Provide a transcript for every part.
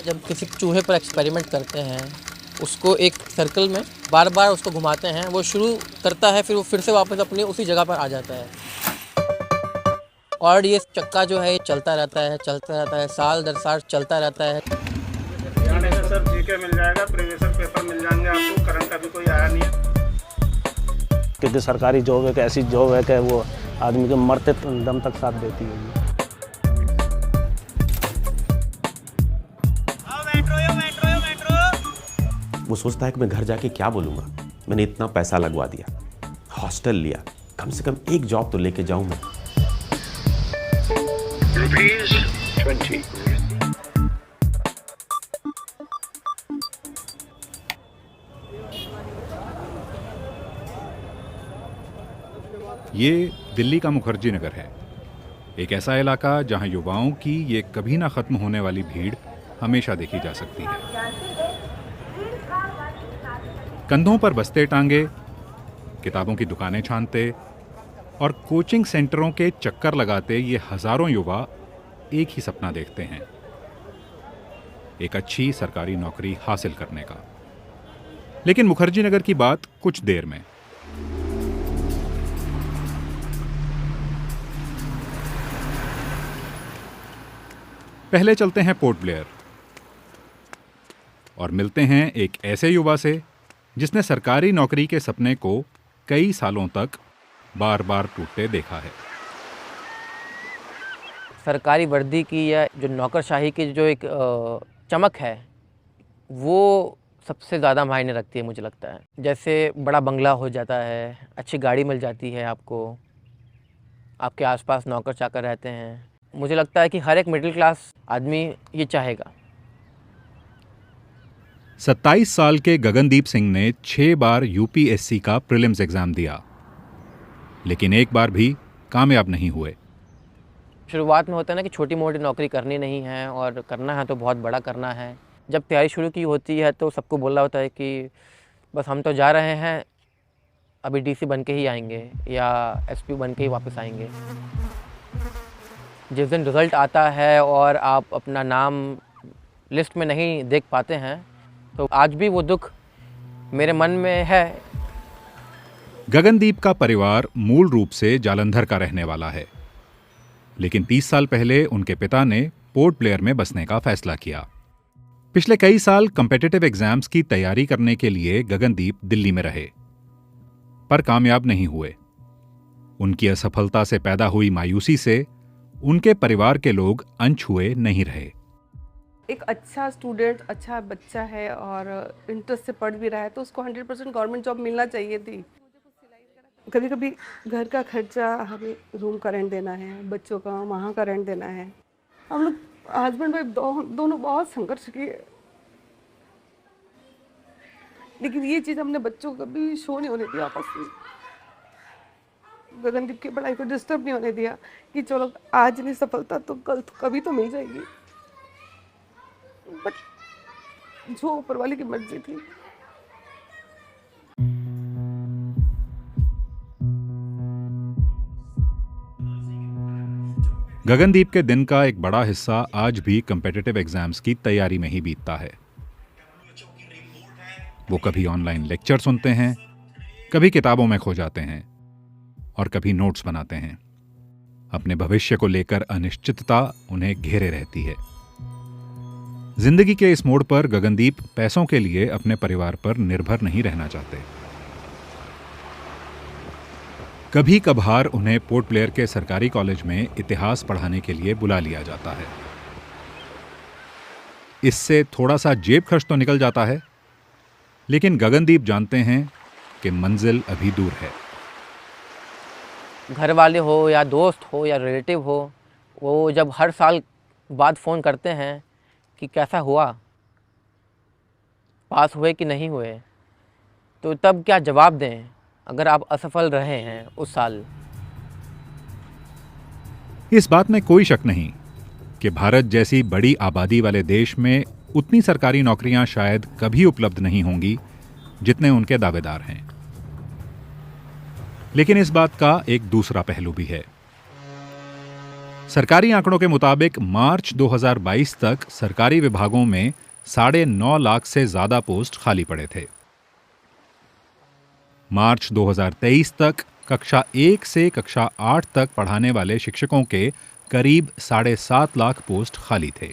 जब किसी चूहे पर एक्सपेरिमेंट करते हैं, उसको एक सर्कल में बार बार उसको घुमाते हैं, वो शुरू करता है, फिर वो फिर से वापस अपनी उसी जगह पर आ जाता है। और ये चक्का जो है ये चलता रहता है, साल दर साल चलता रहता है। यानी कि सर जीके मिल जाएगा, प्रीवियस पेपर मिल जाएंगे आपको, करंट अभी कोई आया नहीं है। क्योंकि सरकारी जॉब एक ऐसी जॉब है कि वो आदमी के मरते दम तक साथ देती है। वो सोचता है कि मैं घर जाके क्या बोलूँगा, मैंने इतना पैसा लगवा दिया, हॉस्टल लिया, कम से कम एक जॉब तो लेके जाऊँ मैं। ₹20 ये दिल्ली का मुखर्जी नगर है, एक ऐसा इलाका जहां युवाओं की ये कभी ना खत्म होने वाली भीड़ हमेशा देखी जा सकती है। कंधों पर बस्ते टांगे, किताबों की दुकानें छानते और कोचिंग सेंटरों के चक्कर लगाते ये हजारों युवा एक ही सपना देखते हैं, एक अच्छी सरकारी नौकरी हासिल करने का। लेकिन मुखर्जी नगर की बात कुछ देर में। पहले चलते हैं पोर्ट ब्लेयर और मिलते हैं एक ऐसे युवा से जिसने सरकारी नौकरी के सपने को कई सालों तक बार बार टूटते देखा है। सरकारी वर्दी की या जो नौकरशाही की जो एक चमक है, वो सबसे ज़्यादा मायने रखती है मुझे लगता है। जैसे बड़ा बंगला हो जाता है, अच्छी गाड़ी मिल जाती है आपको, आपके आसपास नौकर चाकर रहते हैं। मुझे लगता है कि हर एक मिडिल क्लास आदमी ये चाहेगा। 27 साल के गगनदीप सिंह ने 6 बार यूपीएससी का प्रीलिम्स एग्जाम दिया, लेकिन एक बार भी कामयाब नहीं हुए। शुरुआत में होता है ना कि छोटी मोटी नौकरी करनी नहीं है, और करना है तो बहुत बड़ा करना है। जब तैयारी शुरू की होती है तो सबको बोला होता है कि बस हम तो जा रहे हैं, अभी डीसी बन के ही आएंगे या एसपी बन के ही वापस आएंगे। जिस दिन रिज़ल्ट आता है और आप अपना नाम लिस्ट में नहीं देख पाते हैं, तो आज भी वो दुख मेरे मन में है। गगनदीप का परिवार मूल रूप से जालंधर का रहने वाला है, लेकिन 30 साल पहले उनके पिता ने पोर्ट ब्लेयर में बसने का फैसला किया। पिछले कई साल कॉम्पिटिटिव एग्जाम्स की तैयारी करने के लिए गगनदीप दिल्ली में रहे, पर कामयाब नहीं हुए। उनकी असफलता से पैदा हुई मायूसी से उनके परिवार के लोग अनछुए नहीं रहे। एक अच्छा स्टूडेंट, अच्छा बच्चा है और इंटरेस्ट से पढ़ भी रहा है, तो उसको 100% गवर्नमेंट जॉब मिलना चाहिए थी। कभी कभी घर का खर्चा, हमें रूम का रेंट देना है, बच्चों का वहाँ का रेंट देना है। हम लोग हस्बैंड वाइफ दोनों बहुत संघर्ष किए, लेकिन ये चीज़ हमने बच्चों को कभी शो नहीं होने दिया, आपस में गगनदीप की पढ़ाई को डिस्टर्ब नहीं होने दिया कि चलो आज नहीं सफलता तो कल तो कभी तो मिल जाएगी। बट जो ऊपर वाले की मर्जी थी। गगनदीप के दिन का एक बड़ा हिस्सा आज भी कॉम्पिटिटिव एग्जाम्स की तैयारी में ही बीतता है। वो कभी ऑनलाइन लेक्चर सुनते हैं, कभी किताबों में खो जाते हैं और कभी नोट्स बनाते हैं। अपने भविष्य को लेकर अनिश्चितता उन्हें घेरे रहती है। जिंदगी के इस मोड़ पर गगनदीप पैसों के लिए अपने परिवार पर निर्भर नहीं रहना चाहते। कभी कभार उन्हें पोर्ट ब्लेयर के सरकारी कॉलेज में इतिहास पढ़ाने के लिए बुला लिया जाता है। इससे थोड़ा सा जेब खर्च तो निकल जाता है, लेकिन गगनदीप जानते हैं कि मंजिल अभी दूर है। घर वाले हो या दोस्त हो या रिलेटिव हो, वो जब हर साल बाद फ़ोन करते हैं कि कैसा हुआ, पास हुए कि नहीं हुए, तो तब क्या जवाब दें अगर आप असफल रहे हैं उस साल। इस बात में कोई शक नहीं कि भारत जैसी बड़ी आबादी वाले देश में उतनी सरकारी नौकरियां शायद कभी उपलब्ध नहीं होंगी जितने उनके दावेदार हैं। लेकिन इस बात का एक दूसरा पहलू भी है। सरकारी आंकड़ों के मुताबिक मार्च 2022 तक सरकारी विभागों में 9.5 लाख से ज्यादा पोस्ट खाली पड़े थे। मार्च 2023 तक कक्षा 1 से कक्षा 8 तक पढ़ाने वाले शिक्षकों के करीब 7.5 लाख पोस्ट खाली थे।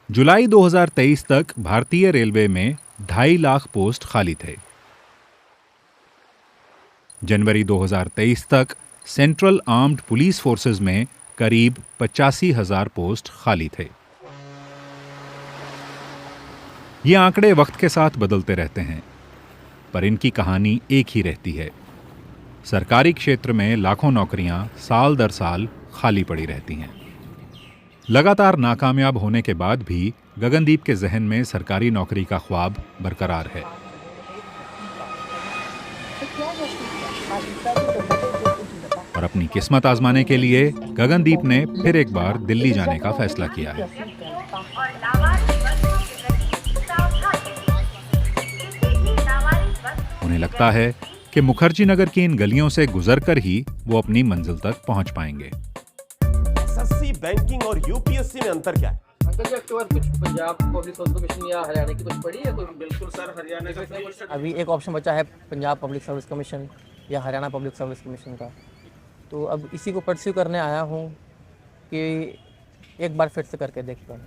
जुलाई 2023 तक भारतीय रेलवे में 2.5 लाख पोस्ट खाली थे। जनवरी 2023 तक सेंट्रल आर्म्ड पुलिस फोर्सेस में करीब 85,000 पोस्ट खाली थे। ये आंकड़े वक्त के साथ बदलते रहते हैं, पर इनकी कहानी एक ही रहती है। सरकारी क्षेत्र में लाखों नौकरियां साल दर साल खाली पड़ी रहती हैं। लगातार नाकामयाब होने के बाद भी गगनदीप के जहन में सरकारी नौकरी का ख्वाब बरकरार है। और अपनी किस्मत आजमाने के लिए गगनदीप ने फिर एक बार दिल्ली जाने का फैसला किया है। उन्हें लगता है कि मुखर्जी नगर की इन गलियों से गुजरकर ही वो अपनी मंजिल तक पहुंच पाएंगे। एसएससी, बैंकिंग और यूपीएससी में अंतर क्या है? अंकल जी, आपके पास कुछ पंजाब पब्लिक सर्विस कमीशन या हरियाणा की कुछ पड़ी है कोई? बिल्कुल सर, हरियाणा का अभी एक ऑप्शन बचा है पंजाब पब्लिक सर्विस कमीशन या हरियाणा पब्लिक सर्विस कमीशन का, तो अब इसी को परस्यू करने आया हूँ कि एक बार फिर से करके देखता हूँ,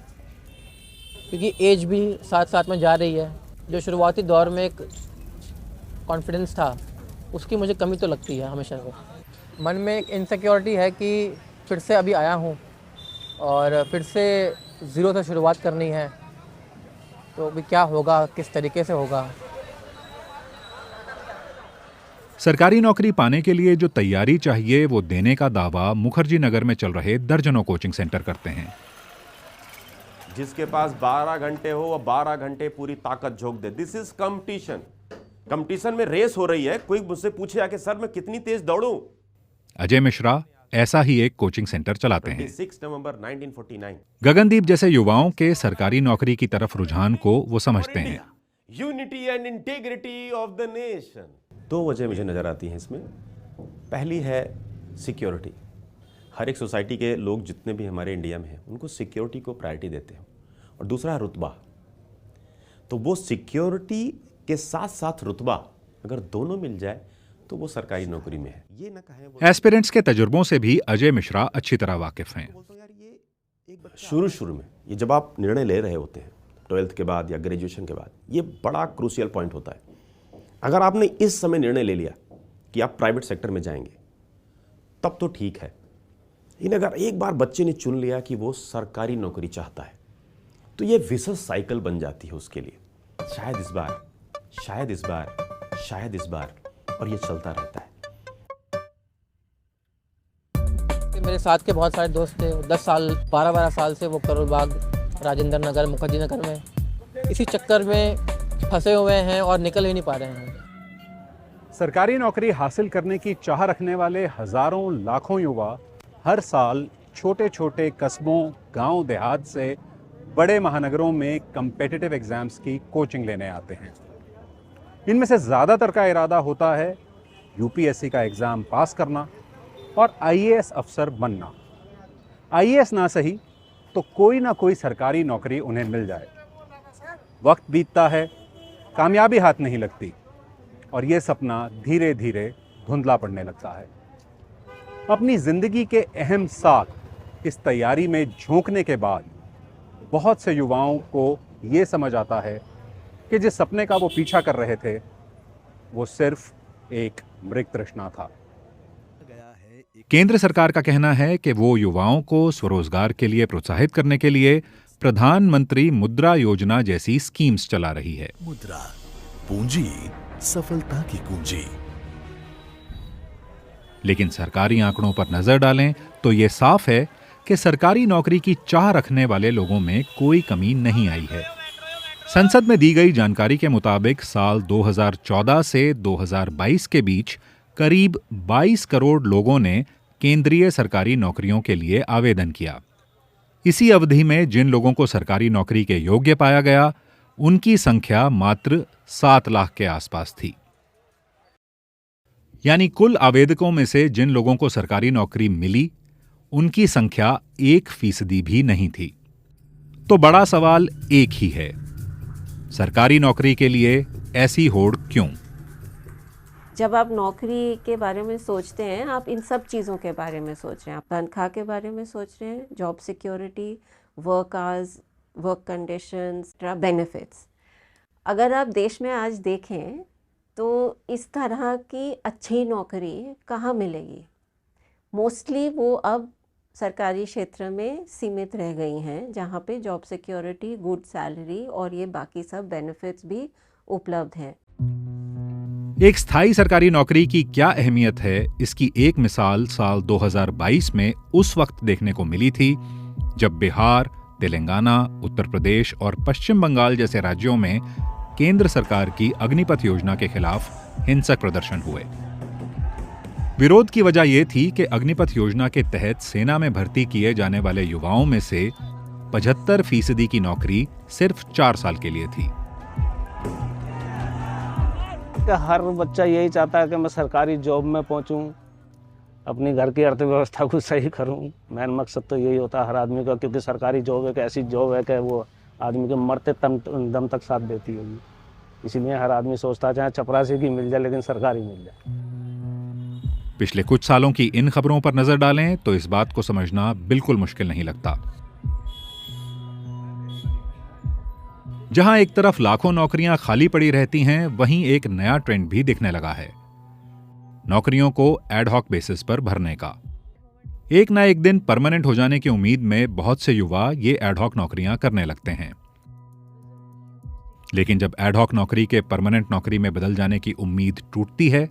क्योंकि एज भी साथ साथ में जा रही है। जो शुरुआती दौर में एक कॉन्फिडेंस था, उसकी मुझे कमी तो लगती है हमेशा से। मन में एक इनसिक्योरिटी है कि फिर से अभी आया हूँ और फिर से ज़ीरो से शुरुआत करनी है, तो अभी क्या होगा, किस तरीके से होगा। सरकारी नौकरी पाने के लिए जो तैयारी चाहिए वो देने का दावा मुखर्जी नगर में चल रहे दर्जनों कोचिंग सेंटर करते हैं। जिसके पास 12 घंटे हो वो 12 घंटे पूरी ताकत झोंक दे। This is competition. कंपटीशन में रेस हो रही है। कोई मुझसे पूछे आके सर मैं कितनी तेज दौड़ूं? अजय मिश्रा ऐसा ही एक कोचिंग सेंटर चलाते हैं। 26 नवंबर 1949। गगनदीप जैसे युवाओं के सरकारी नौकरी की तरफ रुझान को वो समझते हैं। Unity and integrity of the nation. 2 वजह मुझे नजर आती हैं इसमें। पहली है सिक्योरिटी। हर एक सोसाइटी के लोग जितने भी हमारे इंडिया में हैं उनको सिक्योरिटी को प्रायोरिटी देते हैं। और दूसरा है रुतबा। तो वो सिक्योरिटी के साथ साथ रुतबा अगर दोनों मिल जाए तो वो सरकारी नौकरी में है। ये ना कहें एस्पिरेंट्स के तजुर्बों से भी अजय मिश्रा अच्छी तरह वाकिफ हैं। शुरू में ये जब आप निर्णय ले रहे होते हैं 12th के बाद या ग्रेजुएशन के बाद, ये बड़ा क्रूशियल पॉइंट होता है। अगर आपने इस समय निर्णय ले लिया कि आप प्राइवेट सेक्टर में जाएंगे तब तो ठीक है, लेकिन अगर एक बार बच्चे ने चुन लिया कि वो सरकारी नौकरी चाहता है तो ये विशेष साइकिल बन जाती है उसके लिए। शायद इस बार, शायद इस बार, शायद इस बार, और ये चलता रहता है। मेरे साथ के बहुत सारे दोस्त थे, 10 साल 12 साल से वो करोल बाग, राजेंद्र नगर, मुखर्जी नगर में इसी चक्कर में फंसे हुए हैं और निकल ही नहीं पा रहे हैं। सरकारी नौकरी हासिल करने की चाह रखने वाले हजारों लाखों युवा हर साल छोटे छोटे कस्बों, गांव देहात से बड़े महानगरों में कम्पिटिटिव एग्जाम्स की कोचिंग लेने आते हैं। इनमें से ज़्यादातर का इरादा होता है यूपीएससी का एग्ज़ाम पास करना और आईएएस अफसर बनना। आईएएस ना सही तो कोई ना कोई सरकारी नौकरी उन्हें मिल जाए। वक्त बीतता है, कामयाबी हाथ नहीं लगती और ये सपना धीरे धीरे धुंधला पड़ने लगता है। अपनी ज़िंदगी के अहम साल इस तैयारी में झोंकने के बाद बहुत से युवाओं को ये समझ आता है कि जिस सपने का वो पीछा कर रहे थे वो सिर्फ एक मृग तृष्णा था। केंद्र सरकार का कहना है कि वो युवाओं को स्वरोजगार के लिए प्रोत्साहित करने के लिए प्रधानमंत्री मुद्रा योजना जैसी स्कीम्स चला रही है। मुद्रा पूंजी सफलता की कुंजी। लेकिन सरकारी आंकड़ों पर नजर डालें तो ये साफ है कि सरकारी नौकरी की चाह रखने वाले लोगों में कोई कमी नहीं आई है। संसद में दी गई जानकारी के मुताबिक साल 2014 से 2022 के बीच करीब 22 करोड़ लोगों ने केंद्रीय सरकारी नौकरियों के लिए आवेदन किया। इसी अवधि में जिन लोगों को सरकारी नौकरी के योग्य पाया गया उनकी संख्या मात्र 7 लाख के आसपास थी। यानी कुल आवेदकों में से जिन लोगों को सरकारी नौकरी मिली उनकी संख्या 1% भी नहीं थी। तो बड़ा सवाल एक ही है, सरकारी नौकरी के लिए ऐसी होड़ क्यों? जब आप नौकरी के बारे में सोचते हैं, आप इन सब चीज़ों के बारे में सोच रहे हैं। आप तनख्वाह के बारे में सोच रहे हैं, job security, work hours, work conditions, benefits. अगर आप देश में आज देखें तो इस तरह की अच्छी नौकरी कहाँ मिलेगी? मोस्टली वो अब सरकारी क्षेत्र में सीमित रह गई हैं, जहाँ पे जॉब सिक्योरिटी, गुड सैलरी और ये बाकी सब बेनिफिट्स भी उपलब्ध हैं। एक स्थायी सरकारी नौकरी की क्या अहमियत है, इसकी एक मिसाल साल 2022 में उस वक्त देखने को मिली थी जब बिहार, तेलंगाना, उत्तर प्रदेश और पश्चिम बंगाल जैसे राज्यों में केंद्र सरकार की अग्निपथ योजना के खिलाफ हिंसक प्रदर्शन हुए। विरोध की वजह यह थी कि अग्निपथ योजना के तहत सेना में भर्ती किए जाने वाले युवाओं में से 75% की नौकरी सिर्फ 4 साल के लिए थी। हर बच्चा यही चाहता है कि मैं सरकारी जॉब में पहुंचूं, अपनी घर की अर्थव्यवस्था को सही करूं। मेन मकसद तो यही होता है हर आदमी का, क्योंकि सरकारी जॉब एक ऐसी जॉब है कि वो आदमी के मरते दम तक साथ देती होगी। इसीलिए हर आदमी सोचता है चाहे चपरासी की मिल जाए लेकिन सरकारी मिल जाए। पिछले कुछ सालों की इन खबरों पर नजर डालें तो इस बात को समझना बिल्कुल मुश्किल नहीं लगता। जहां एक तरफ लाखों नौकरियां खाली पड़ी रहती हैं, वहीं एक नया ट्रेंड भी दिखने लगा है, नौकरियों को एडहॉक बेसिस पर भरने का। एक ना एक दिन परमानेंट हो जाने की उम्मीद में बहुत से युवा ये एडहॉक नौकरियां करने लगते हैं। लेकिन जब एडहॉक नौकरी के परमानेंट नौकरी में बदल जाने की उम्मीद टूटती है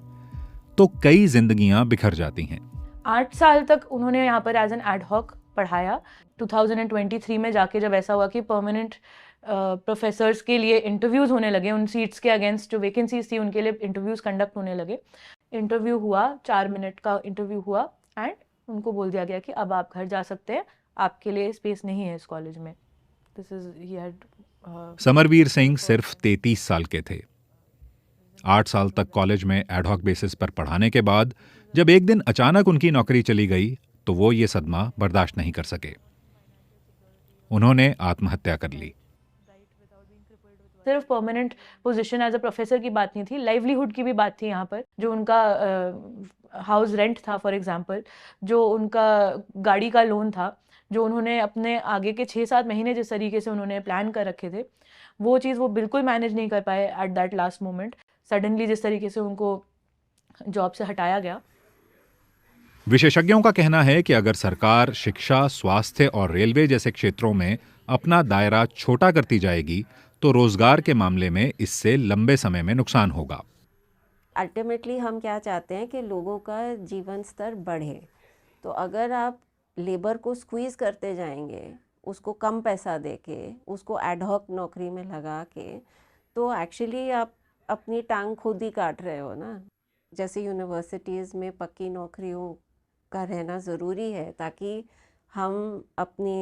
तो कई जिंदगियां बिखर जाती हैं। 8 साल तक उन्होंने यहाँ पर एज एन एडहॉक पढ़ाया। 2023 में जाके जब ऐसा हुआ कि परमानेंट प्रोफेसर्स के लिए इंटरव्यूज़ होने लगे, उन सीट्स के अगेंस्ट जो वैकेंसीज थी उनके लिए इंटरव्यूज़ कंडक्ट होने लगे। इंटरव्यू हुआ, 4 मिनट का इंटरव्यू हुआ एंड उनको बोल दिया गया कि अब आप घर जा सकते हैं, आपके लिए स्पेस नहीं है इस कॉलेज में। This is he had Samarveer Singh सिर्फ 33 साल के थे। 8 साल तक कॉलेज में एडहॉक बेसिस पर पढ़ाने के बाद जब एक दिन अचानक उनकी नौकरी चली गई तो वो ये सदमा बर्दाश्त नहीं कर सके। उन्होंने आत्महत्या कर ली। सिर्फ permanent position as a professor की बात नहीं थी, लाइवलीहुड की भी बात थी यहाँ पर। जो उनका हाउस रेंट था फॉर एग्जांपल, जो उनका गाड़ी का लोन था, जो उन्होंने अपने आगे के 6-7 महीने जिस तरीके से उन्होंने प्लान कर रखे थे, वो चीज़ वो बिल्कुल मैनेज नहीं कर पाए at that last moment. Suddenly जिस तरीके से उनको जॉब से हटाया गया। विशेषज्ञों का कहना है कि अगर सरकार शिक्षा, स्वास्थ्य और रेलवे जैसे क्षेत्रों में अपना दायरा छोटा करती जाएगी तो रोजगार के मामले में इससे लंबे समय में नुकसान होगा। अल्टीमेटली हम क्या चाहते हैं कि लोगों का जीवन स्तर बढ़े। तो अगर आप लेबर को स्क्वीज़ करते जाएंगे, उसको कम पैसा देके, उसको एडहॉक नौकरी में लगा के, तो एक्चुअली आप अपनी टांग खुद ही काट रहे हो ना। जैसे यूनिवर्सिटीज़ में पक्की नौकरियों का रहना ज़रूरी है ताकि हम अपने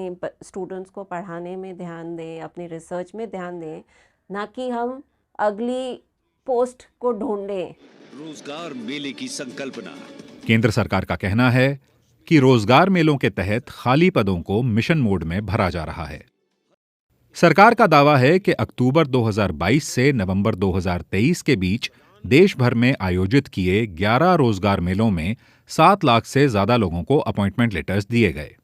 स्टूडेंट्स को पढ़ाने में ध्यान दें, अपनी रिसर्च में ध्यान दें, ना कि हम अगली पोस्ट को ढूंढें। रोजगार मेले की संकल्पना। केंद्र सरकार का कहना है कि रोजगार मेलों के तहत खाली पदों को मिशन मोड में भरा जा रहा है। सरकार का दावा है कि अक्टूबर 2022 से नवंबर 2023 के बीच देश भर में आयोजित किए 11 रोजगार मेलों में 7 लाख से ज्यादा लोगों को अपॉइंटमेंट लेटर्स दिए गए।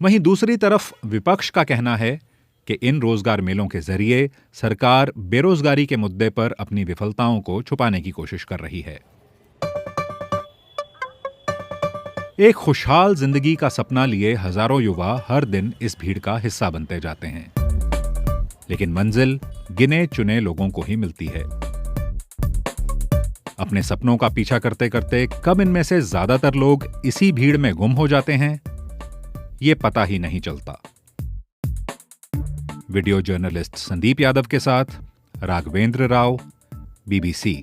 वहीं दूसरी तरफ विपक्ष का कहना है कि इन रोजगार मेलों के जरिए सरकार बेरोजगारी के मुद्दे पर अपनी विफलताओं को छुपाने की कोशिश कर रही है। एक खुशहाल जिंदगी का सपना लिए हजारों युवा हर दिन इस भीड़ का हिस्सा बनते जाते हैं, लेकिन मंजिल गिने चुने लोगों को ही मिलती है। अपने सपनों का पीछा करते करते कब इनमें से ज्यादातर लोग इसी भीड़ में गुम हो जाते हैं, ये पता ही नहीं चलता। वीडियो जर्नलिस्ट संदीप यादव के साथ राघवेंद्र राव, BBC।